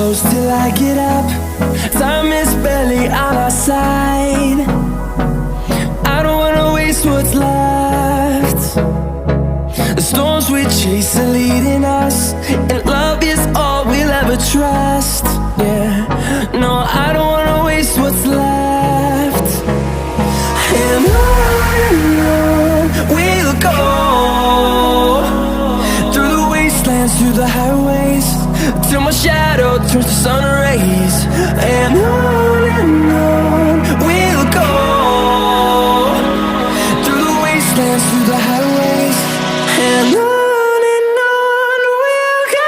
close till I get up. Time is barely on our side. I don't wanna waste what's left. The storms we chase are leading us, and love is all we'll ever trust. Yeah, no, I don't wanna waste what's left. And on we'll go, through the wastelands, through the highways, till my shadow turns to sun rays. And on we'll go, through the wastelands, through the highways, and on we'll go.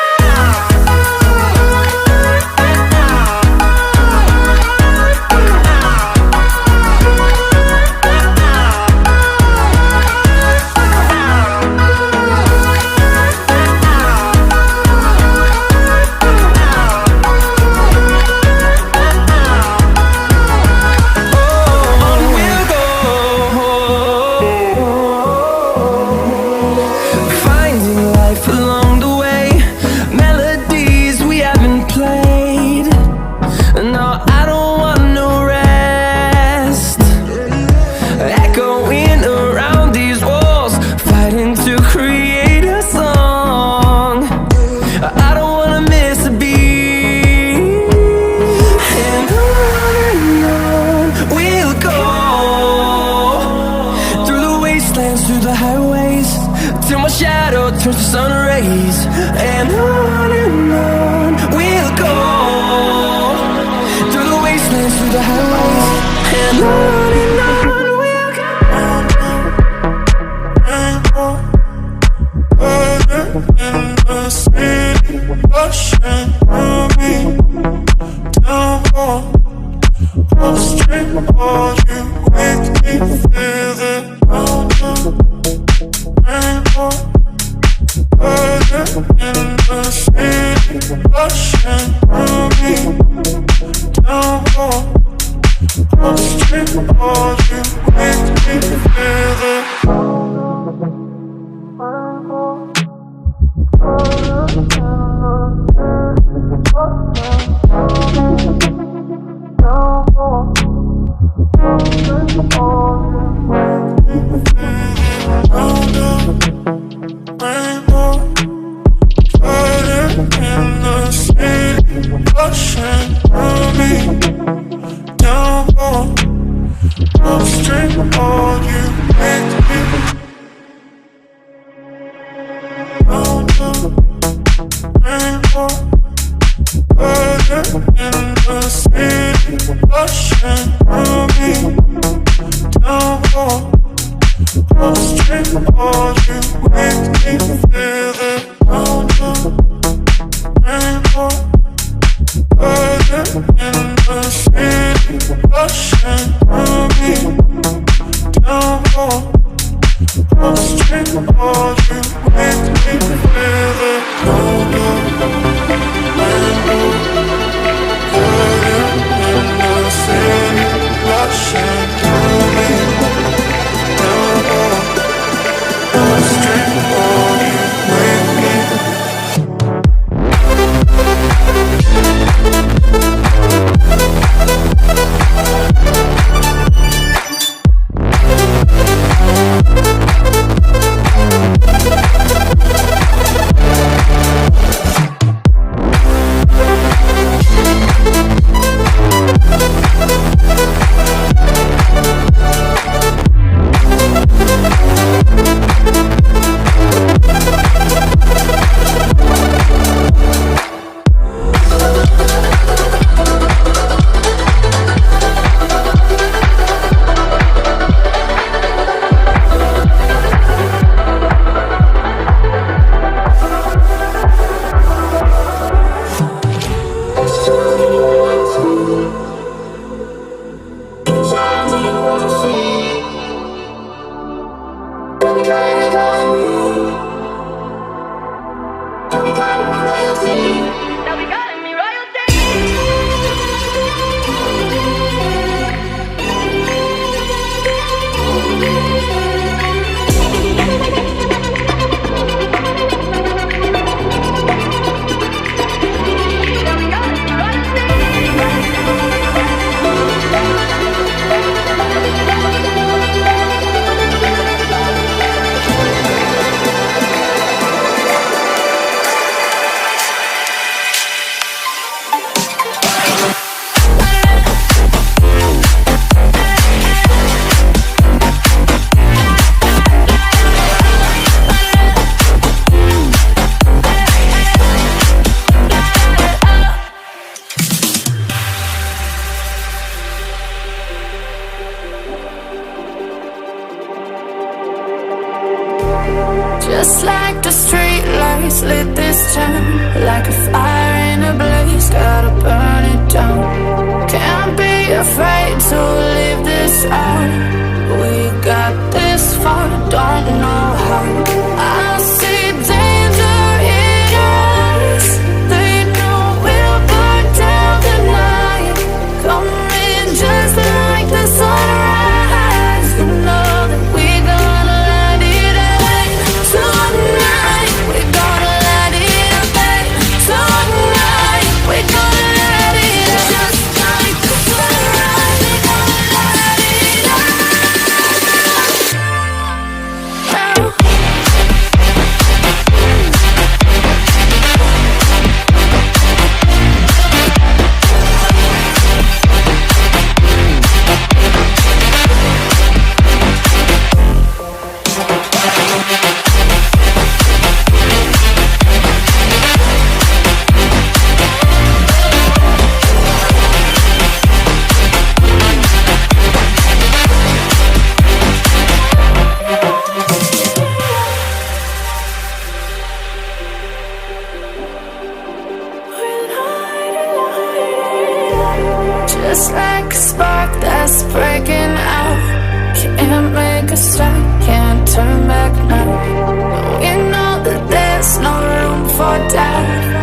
Through the highways, till my shadow turns to sun rays. And on we'll go, through the wastelands, through the highways, and on we'll go. Burning in the city, rushing through me, down on street, all you make me feel it. In the city, rushing through me, down on the street, all you make me feel it. Rushing through me, down on the street, all you make me. Round the rainbow, burning in the city, rushing through me, down on the street, all you make me feel it. Round the rainbow, burning in the city, rushing through me, down on the street, all you make me feel it. Rainbow, rainbow, burning in the city, rushing through me, down on the street, all you make me. Just like the street lights lit this town, like a fire in a blaze, gotta burn it down. Can't be afraid to leave this out. We got this far, don't know how. I see danger in us. They know we'll burn down the night. Coming just like the sunrise. You know that we gonna let it out. Tonight, we gonna let it out. Tonight, we gonna let it out. Just like the sunrise, we gonna let it out. Just like a spark that's breaking out. Can't make a stop, can't turn back now. We know that there's no room for doubt.